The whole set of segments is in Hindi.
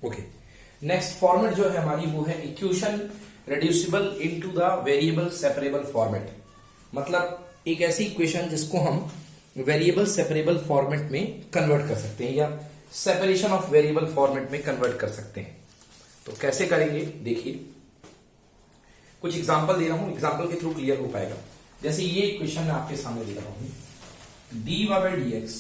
ओके, नेक्स्ट फॉर्मेट जो है हमारी वो है equation reducible into the variable separable format. मतलब एक ऐसी इक्वेशन जिसको हम वेरिएबल सेपरेबल फॉर्मेट में कन्वर्ट कर सकते हैं या सेपरेशन ऑफ वेरिएबल फॉर्मेट में कन्वर्ट कर सकते हैं। तो कैसे करेंगे देखिए, कुछ एग्जांपल दे रहा हूं, एग्जांपल के थ्रू क्लियर हो पाएगा। जैसे ये इक्वेशन मैं आपके सामने दे रहा हूं, dy by dx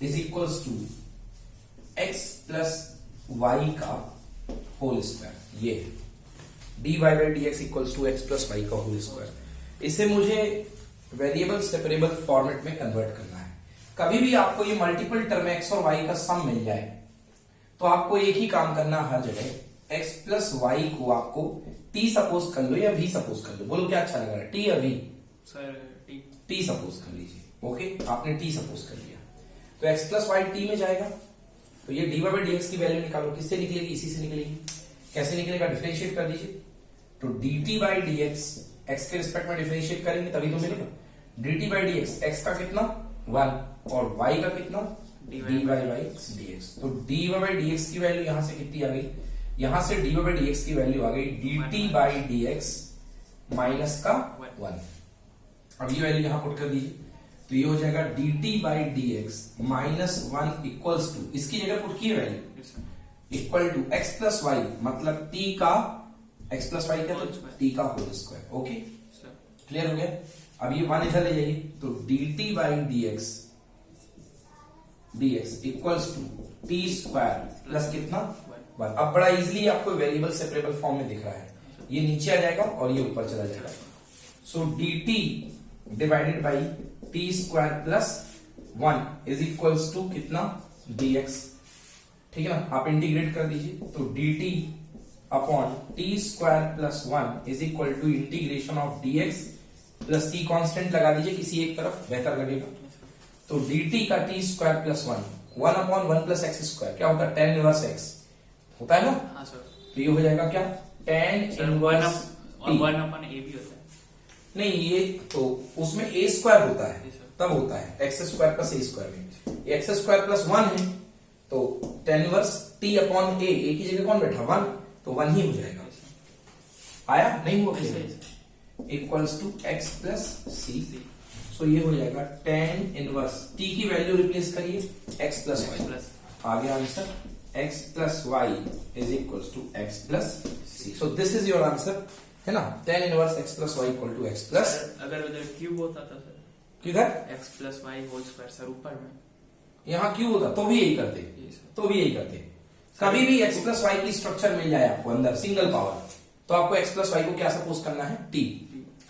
is equals to x plus y का होल स्क्वायर। ये dy by dx equals to x plus y का होल स्क्वायर। इसे मुझे वेरिएबल सेपरेबल फॉर्मेट में कन्वर्ट करना है। कभी भी आपको ये मल्टीपल टर्म x और y का सम मिल जाए तो आपको एक ही काम करना है, हर जगह x प्लस वाई को आपको t सपोज कर लो या v सपोज कर लो, बोलो क्या अच्छा लग रहा है, t या v? सर t सपोज कर लीजिए। ओके, आपने t सपोज कर लिया तो x प्लस वाई t में जाएगा। तो ये dy by dx की वैल्यू निकालो, किससे निकलेगी? इसी से निकलेगी। कैसे निकलेगा? डिफरेंशिएट कर दीजिए। तो dt by dx x के रिस्पेक्ट में डिफरेंशिएट करेंगे तभी तो मिलेगा। dt by dx x का कितना 1 और y का कितना dy by dx। तो dy by dx की वैल्यू यहां से कितनी आ गई? यहां से dy by dx की वैल्यू आ गई dt by dx माइनस का 1। अब ये वैल्यू यहां पुट कर दीजिए तो ये हो जाएगा dt by dx minus 1 equals to, इसकी जगह पुट की value equal to x plus y, मतलब t का x प्लस वाई क्या, t का होल स्क्वायर। ओके, क्लियर हो गया। अब ये 1 इधर ले जाइए तो dt by dx equals to t square plus कितना 1। अब बड़ा इजीली आपको वेरिएबल सेपरेबल फॉर्म में दिख रहा है, ये नीचे आ जाएगा और ये ऊपर चला जाएगा। So dt divided by t square plus 1 is equals to कितना dx। ठीक है ना, आप इंटीग्रेट कर दीजिए तो dt upon t square plus 1 is equal to integration of dx plus c constant लगा दीजिए किसी एक तरफ, बेहतर लगेगा। तो dt का T square plus 1 upon 1 plus x square क्या होता है? tan इनवर्स x होता है ना। हाँ सर। तो ये हो जाएगा क्या? tan इनवर्स और 1 अपॉन a भी होता है। नहीं, ये तो उसमें a स्क्वायर होता है तब होता है एक्स स्क्वायर प्लस ए स्क्वायर में। एक्स स्क्वायर प्लस 1 है तो tan inverse t upon a की जगह कौन बैठा? 1, तो 1 ही हो जाएगा। आया नहीं हुआ? Equals to x plus c. So ये हो जाएगा tan इनवर्स t की वैल्यू रिप्लेस करिए x प्लस वाई, आ गया answer x plus y is equals to x plus c. So this is your answer, है ना। tan inverse x plus y equal to x plus, अगर उधर क्यूब होता था सर, किधर x plus y whole square sir ऊपर में, यहाँ क्यों होता तो भी यही करते, तो भी यही करते। कभी भी x प्लस वाई की स्ट्रक्चर मिल जाए आपको अंदर सिंगल पावर, तो आपको x प्लस वाई को क्या सपोज करना है? t,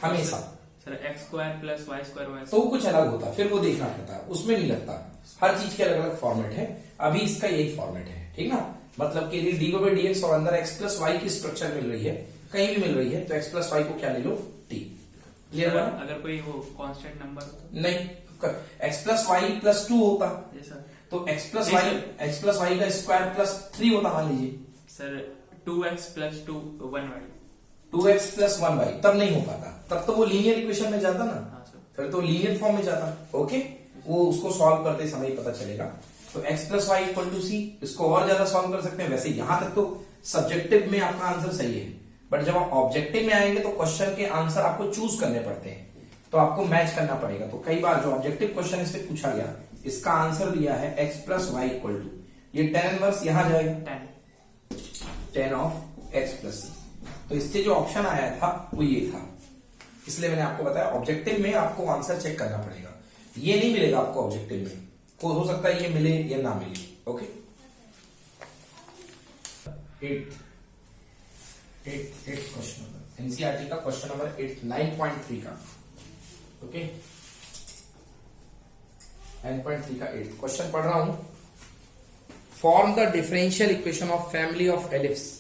हमेशा। Sir x square plus y square तो कुछ अलग होता, फिर वो देखना पड़ता है, उसमें नहीं लगता। हर चीज के अलग अलग फॉर्मेट है, अभी इसका यही फॉर्मेट है, ठीक ना। मतलब कि यदि dy by dx और अंदर x प्लस वाई की स्ट्रक्चर मिल रही है, कहीं भी मिल रही है, तो x प्लस वाई को क्या ले लो? t। क्लियर हुआ? अगर कोई वो कांस्टेंट नंबर होता नहीं, x प्लस वाई प्लस 2 होता तो x प्लस वाई का स्क्वायर प्लस 3 होता, मान लीजिए sir 2x plus 2 1y, 2x plus 1y, तब नहीं हो पाता, तब तो वो लीनियर इक्वेशन में जाता ना। हाँ सर। फिर तो लीनियर फॉर्म में जाता। ओके, वो उसको सॉल्व करते समय ही पता चलेगा। तो x plus y equal to c, इसको और ज्यादा सॉल्व कर सकते हैं। वैसे यहां तक तो सब्जेक्टिव में आपका आंसर सही है, बट जब आप ऑब्जेक्टिव में आएंगे तो क्वेश्चन के आंसर आपको चूज करने पड़ते हैं, तो आपको मैच करना पड़ेगा। तो कई बार जो ऑब्जेक्टिव क्वेश्चन इससे पूछा गया, इसका आंसर दिया है x plus y equal to, ये tan इनवर्स यहां जाएगा tan of x plus c. तो इससे जो ऑप्शन आया था वो ये था, इसलिए मैंने आपको बताया ऑब्जेक्टिव में आपको आंसर चेक करना पड़ेगा। ये नहीं मिलेगा आपको ऑब्जेक्टिव में, को हो सकता है ये मिले या ना मिले। ओके, 8 क्वेश्चन नंबर एनसीईआरटी का, क्वेश्चन नंबर 8 9.3 का। ओके, 9.3 का 8 क्वेश्चन पढ़ रहा हूं। Form the differential equation of family of ellipse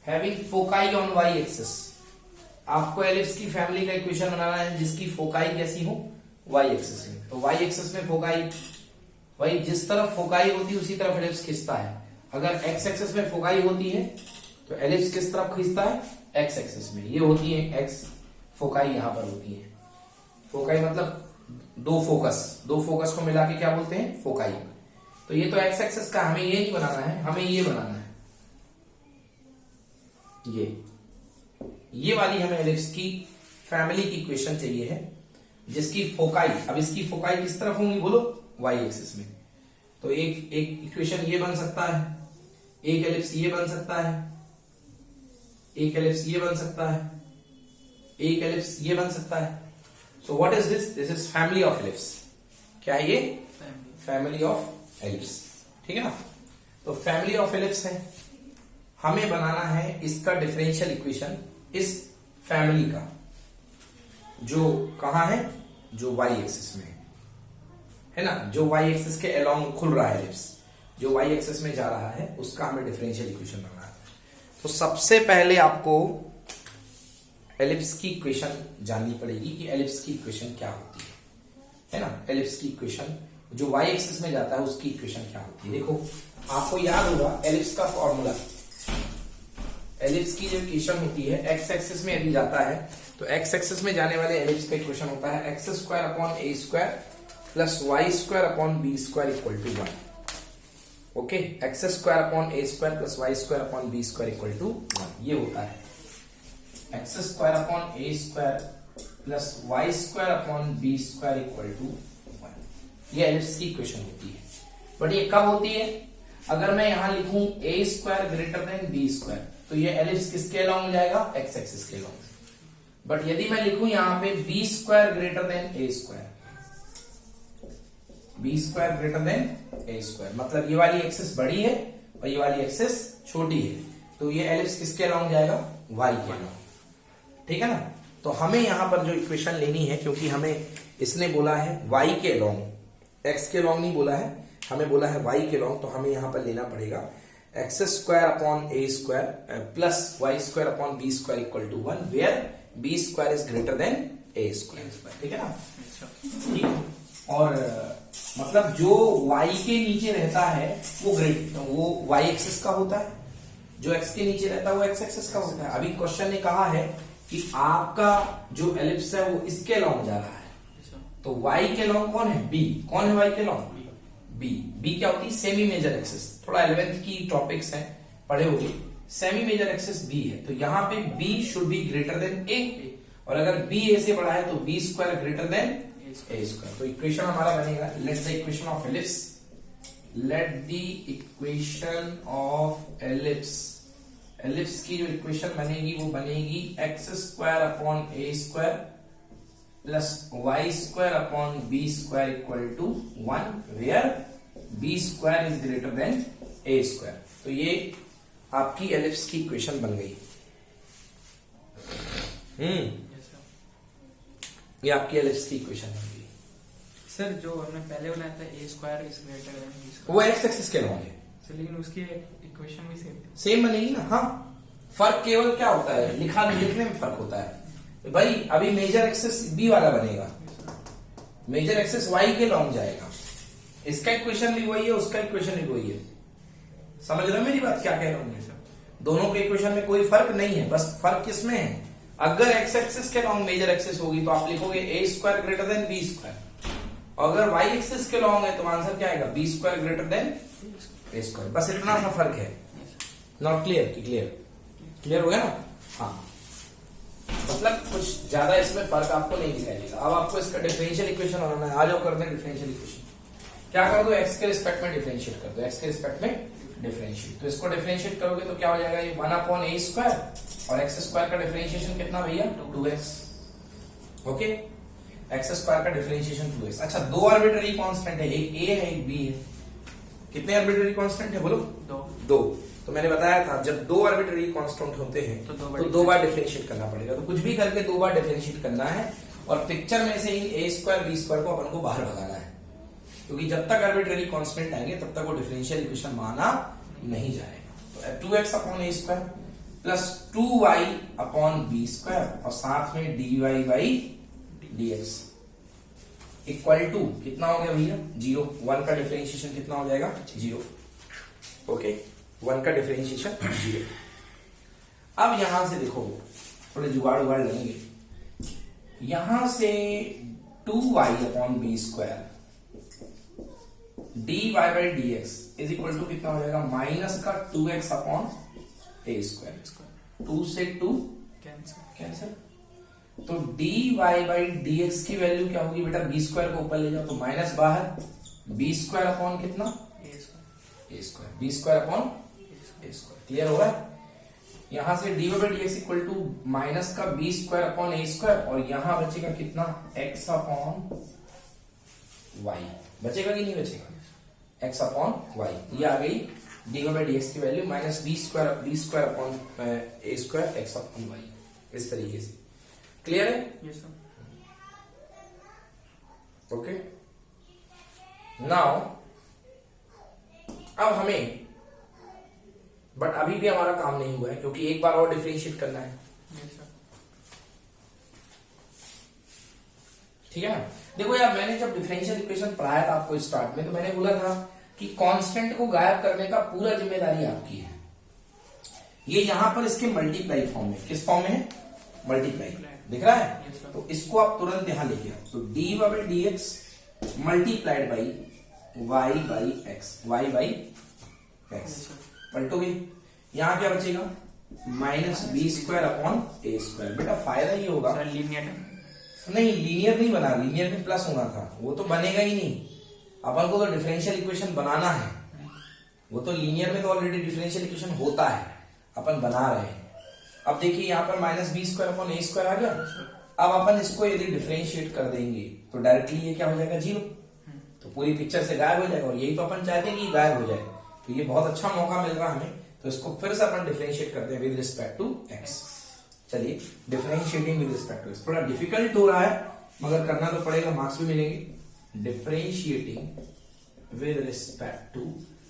having foci on y axis. आपको एलिप्स की फैमिली का इक्वेशन बनाना है जिसकी फोकाई कैसी हो? वाई एक्सिस में। तो वाई एक्सिस में फोकाई, वही जिस तरफ फोकाई होती है उसी तरफ एलिप्स खींचता है। अगर एक्स एक्सिस में फोकाई होती है तो एलिप्स किस तरफ खींचता है? एक्स एक्सिस में। ये होती है एक्स, फोकाई यहां पर होती है। फोकाई मतलब दो फोकस को मिला के क्या बोलते हैं? फोकाई। तो ये तो एक्स एक्सिस का, हमें ये नहीं बनाना है, हमें ये बनाना है। ये वाली हमें एलिप्स की फैमिली की इक्वेशन चाहिए है, जिसकी फोकाई, अब इसकी फोकाई किस तरफ होंगी बोलो, वाई एक्सिस में। तो एक इक्वेशन ये बन सकता है, एक एलिप्स ये बन सकता है, एक एलिप्स ये बन सकता है, एक एलिप्स ये बन सकता है। So what is this? This is family of ellipse. क्या है ये? फैमिली ऑफ एलिप्स, ठीक है ना। तो फैमिली ऑफ एलिप्स है, हमें बनाना है इसका डिफरेंशियल इक्वेशन इस फैमिली का, जो कहां है, जो वाई एक्सिस में है ना, जो वाई एक्सिस के अलोंग खुल रहा है एलिप्स, जो वाई एक्सिस में जा रहा है, उसका हमें डिफरेंशियल इक्वेशन बनाना है। तो सबसे पहले आपको एलिप्स की इक्वेशन जाननी पड़ेगी कि एलिप्स की इक्वेशन क्या होती है ना। एलिप्स की इक्वेशन जो वाई एक्सिस में जाता है उसकी इक्वेशन क्या होती है। देखो आपको याद होगा एलिप्स का फॉर्मूला, एलिप्स की जो इक्वेशन होती है एक्स एक्सिस में यदि जाता है तो एक्स एक्सिस में जाने वाले एलिप्स का इक्वेशन होता है x square upon a square plus y square upon b square equal to 1। Okay, x square upon a square plus y square upon b square equal to 1, ये होता है x square upon a square plus y square upon b square equal to 1। ये एलिप्स की इक्वेशन होती है। बट ये कब होती है? अगर मैं यहां लिखूं a square greater than b square तो ये एलिप्स किसके अलोंग जाएगा? एक्स एक्सिस के अलोंग। बट यदि मैं लिखूं यहां पे b square greater than a square, b square greater than a square, मतलब ये वाली एक्सिस बड़ी है और ये वाली एक्सिस छोटी है, तो ये एलिप्स किसके अलोंग जाएगा? वाई के अलोंग, ठीक है ना। तो हमें यहां पर जो इक्वेशन लेनी है, क्योंकि हमें इसने बोला है वाई के अलोंग, एक्स के अलोंग नहीं बोला है, हमें बोला है वाई के अलोंग, तो हमें यहां पर लेना पड़ेगा x square upon a square plus y square upon b square equal to 1, where b square is greater than a square, ठीक है ना। ठीक है, और मतलब जो y के नीचे रहता है वो y एक्सिस का होता है, जो x के नीचे रहता है वो x एक्सिस का होता है। अभी क्वेश्चन ने कहा है कि आपका जो एलिप्स है वो इसके अलोंग जा रहा है, तो y के अलोंग कौन है? b। कौन है y के अलोंग? b क्या होती है? Semi major axis. थोड़ा 11th की टॉपिक्स हैं, पढ़े होंगे। सेमी मेजर एक्सिस b है, तो यहां पे b should be greater than a, और अगर b a से बड़ा है तो b square greater than a square. तो इक्वेशन हमारा बनेगा, let the equation of ellipse, let the equation of ellipse, ellipse की जो इक्वेशन बनेगी वो बनेगी x square upon a square plus y square upon b square equal to 1, where b square is greater than a square. तो ये आपकी एलिप्स की इक्वेशन बन गई। ये आपकी एलिप्स की इक्वेशन बन गई। सर जो हमने पहले बनाया था a square is greater than b square, वो एक्स एक्सिस के अलोंग है, लेकिन उसकी इक्वेशन भी सेम बनेगी ना। हाँ, फर्क केवल क्या होता है? लिखने में फर्क होता है भाई। अभी मेजर एक्सिस बी वाला बनेगा, मेजर एक्सिस वाई के लॉन्ग जाएगा, इसका इक्वेशन भी वही है, उसका इक्वेशन भी वही है। समझ रहे हो मेरी बात क्या कह रहा हूं मैं? दोनों के इक्वेशन में कोई फर्क नहीं है, बस फर्क किसमें है? अगर एक्स एक्सिस के लॉन्ग मेजर एक्सिस होगी तो आप लिखोगे a square greater than b square, और अगर वाई एक्सिस के लॉन्ग है तो आंसर क्या आएगा? B square greater than a square. बस इतना सा फर्क है। नॉट क्लियर की क्लियर हो गया ना? हाँ, मतलब कुछ ज्यादा इसमें फर्क आपको नहीं दिखाई देगा। अब आपको इसका डिफरेंशियल इक्वेशन बनाना है। आ जाओ करते हैं डिफरेंशियल इक्वेशन। क्या कर दो? एक्स के रिस्पेक्ट में डिफरेंशिएट कर दो, एक्स के रिस्पेक्ट में डिफरेंशिएट। तो इसको डिफरेंशिएट करोगे तो क्या हो जाएगा? ये 1 अपॉन ए स्क्वायर, और एक्स स्क्वायर का डिफरेंशिएशन कितना भैया? 2x। ओके, एक्स स्क्वायर का डिफरेंशिएशन 2x। अच्छा, दो आर्बिट्ररी कांस्टेंट है, एक a है एक b है। कितने आर्बिट्ररी कांस्टेंट है बोलो? दो। तो मैंने बताया था जब दो आर्बिट्ररी कांस्टेंट होते हैं तो दो बार डिफरेंशिएट करना पड़ेगा। तो कुछ भी करके दो बार डिफरेंशिएट करना है, और पिक्चर में से इन ए स्क्वायर बी स्क्वायर को अपन को बाहर भगाना है, क्योंकि जब तक आर्बिट्ररी कांस्टेंट आएंगे तब तक वो डिफरेंशियल इक्वेशन माना नहीं जाएगा। तो 2x upon a square plus 2y upon b square, और साथ में dy by dx equal to कितना हो गया भैया? 0। 1 का डिफरेंशिएशन कितना हो जाएगा? 0। ओके, 1 का डिफरेंशिएशन 0। अब यहां से देखो थोड़े जुगाड़ लगेंगे। यहां से 2y upon b square dy by dx is equal to कितना हो जाएगा? माइनस का 2x अपॉन ए स्क्वायर। 2 से 2 कैंसिल। कैंसिल। तो dy बाई dx की वैल्यू क्या होगी बेटा, बी स्क्वायर को ऊपर ले जाओ तो माइनस बाहर, बी स्क्वायर अपॉन कितना, a square. A square, b square upon a square. Clear होगा। यहां से dy by dx equal to minus का b square upon a square, और यहां बचेगा कितना, x अपॉन y। बचेगा कि नहीं बचेगा, x अपॉन y। ये आ गई dy बाई dx की value, minus b square upon a square x upon y। इस तरीके से क्लियर है। Yes sir. ओके, नाउ अब हमें, बट अभी भी हमारा काम नहीं हुआ है क्योंकि एक बार और डिफरेंशिएट करना है। Yes sir. ठीक है ना। देखो यार, मैंने जब डिफरेंशियल इक्वेशन पढ़ाया था आपको स्टार्ट में, तो मैंने बोला था कि कांस्टेंट को गायब करने का पूरा जिम्मेदारी आपकी है। ये यहां पर इसके मल्टीप्लाई फॉर्म में, किस फॉर्म में है, मल्टीप्लाई, दिख रहा है। Yes, sir. तो इसको आप तुरंत यहां लेके आओ, तो dy by dx multiplied by y by x, y by x yes sir. पलटोगे, यहां क्या बचेगा, minus b square upon a square. बेटा फायदा ये होगा, सर लीनियर नहीं लीनियर नहीं बना, लीनियर में प्लस होना था, वो तो बनेगा ही नहीं। अपन को तो डिफरेंशियल इक्वेशन बनाना है, वो तो लीनियर में तो ऑलरेडी डिफरेंशियल इक्वेशन होता है, अपन बना रहे हैं। अब देखिए यहाँ पर minus b square upon a square आ गया। अब अपन इसको यदि डिफरेंशिएट कर देंगे तो डायरेक्टली ये क्या हो जाएगा, जीरो। तो पूरी पिक्चर से गायब हो जाएगा, और यही तो अपन चाहते हैं कि गायब हो जाए। तो ये बहुत अच्छा मौका मिल रहा है हमें, तो इसको फिर से अपन डिफरेंशिएट करते हैं विद रिस्पेक्ट टू एक्स। चलिए, differentiating with respect to x थोड़ा डिफिकल्ट हो रहा है, मगर करना तो पड़ेगा, मार्क्स भी मिलेंगे। Differentiating with respect to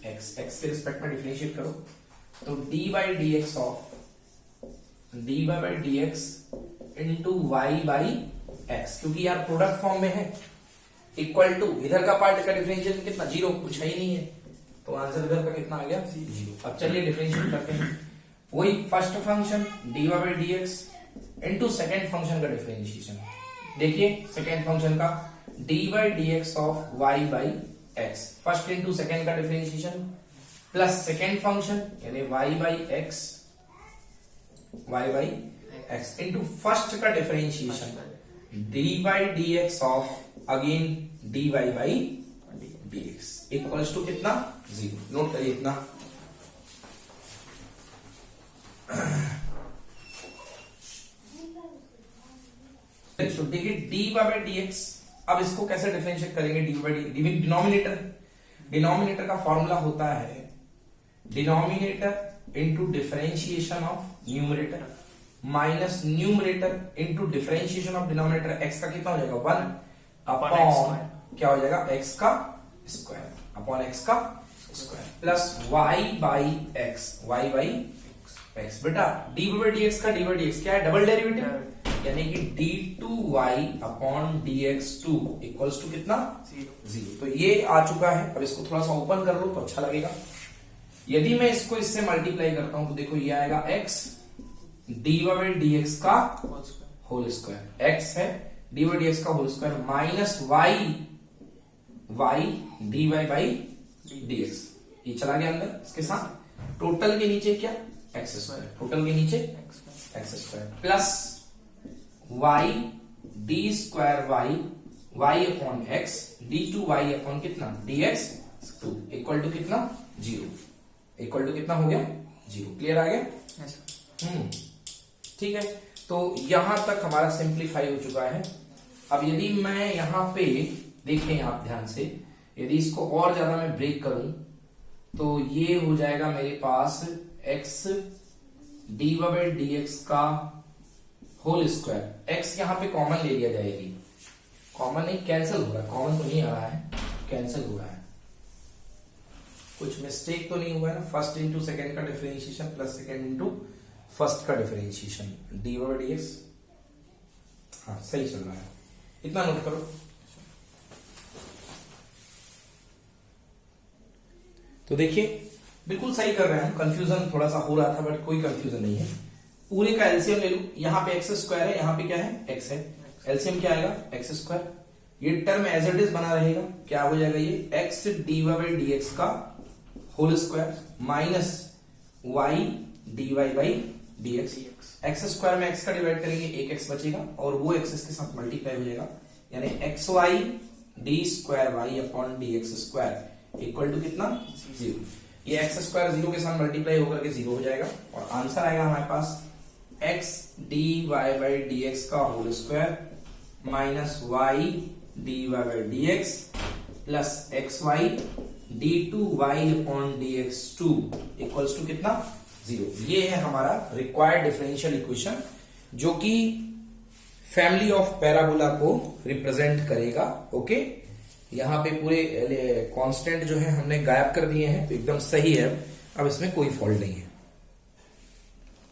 x, x के रिस्पेक्ट में डिफरेंशिएट करो, तो d by d x of dy by dx into y by x, क्योंकि यार प्रोडक्ट फॉर्म में है, इक्वल टू इधर का पार्ट का डिफरेंशियल कितना, जीरो, कुछ है ही नहीं है, तो आंसर इधर का कितना आ गया, जीरो। अब चलिए डिफरेंशियल करते हैं, वही first function dy by dx into second function का डिफरेंशिएशन। देखिए सेकेंड फंक्शन का dy by dx of y by x, first into second का डिफरेंशिएशन, प्लस सेकेंड फंक्शन यानी y by x, y by x into first का differentiation dy by dx of again dy by dx equals to कितना, जीरो। नोट करिए इतना। देखिए dy बाई dx, अब इसको कैसे डिफरेंशिएट करेंगे, dy बाई डिनोमिनेटर, डिनोमिनेटर का फॉर्मूला होता है denominator into differentiation of numerator minus numerator into differentiation of denominator. X का कितना हो जाएगा, 1 अपॉन क्या हो जाएगा, एक्स का स्क्वायर अपॉन एक्स का square, plus y by x, y by x. बेटा डी बाई डी एक्स का डी बाई डी एक्स क्या है, डबल डेरिवेटिव, यानी कि d two y upon d x two equals to कितना, जीरो। तो ये आ चुका है। अब इसको थोड़ा सा ओपन कर लो तो अच्छा लगेगा। यदि मैं इसको इससे मल्टीप्लाई करता हूं तो देखो ये आएगा x d by d x का होल स्क्वायर, x है डी बाई डी एक्स का whole square minus y d y by d x, ये चला गया अंदर इसके साथ। टोटल के नीचे क्या, एक्स स्क्वायर, टोटल के नीचे x square plus y d square y upon x d two y upon कितना, d x two equal to कितना, जीरो। इक्वल टू कितना हो गया, जीरो। क्लियर आ गया। ठीक है, तो यहां तक हमारा सिंप्लीफाई हो चुका है। अब यदि मैं यहां पे देखें आप ध्यान से, यदि इसको और ज्यादा मैं ब्रेक करूं तो ये हो जाएगा मेरे पास x d by d x का होल स्क्वायर। x यहां पे कॉमन ले लिया जाएगी, कॉमन नहीं कैंसिल हो रहा है, कॉमन तो नहीं आ रहा है, कैंसिल हो रहा है। कुछ मिस्टेक तो नहीं हुआ है ना, फर्स्ट इंटू सेकेंड का differentiation plus second into first का differentiation d by d x, हाँ सही चल रहा है, इतना नोट करो। तो देखिए बिल्कुल सही कर रहे हैं हम, कंफ्यूजन थोड़ा सा हो रहा था बट कोई कंफ्यूजन नहीं है। पूरे का एलसीएम ले लो, यहाँ पे एक्स स्क्वायर है, यहाँ पे क्या है, एक्स है, एलसीएम क्या आएगा, एक्स स्क्वायर। ये टर्म एज इट इज बना रहेगा, क्या हो जाएगा ये x d by d x का whole square minus y d y by dx। dx। X square में x का डिवाइड करेंगे, एक x बचेगा और वो x इसके साथ मल्टीप्लाई हो जाएगा, यानी xy d square y upon dx square equal to कितना, 0। ये एक्स स्क्वायर 0 के साथ मल्टीप्लाई होकर के 0 हो जाएगा और आंसर आएगा हमारे पास x dy बाई dx का whole square minus y dy by dx plus xy d2y upon dx2 equals to कितना, 0। ये है हमारा रिक्वायर्ड डिफरेंशियल इक्वेशन जो कि फैमिली ऑफ पैराबोला को रिप्रेजेंट करेगा। ओके, यहाँ पे पूरे कांस्टेंट जो है हमने गायब कर दिए हैं, तो एकदम सही है, अब इसमें कोई फॉल्ट नहीं है।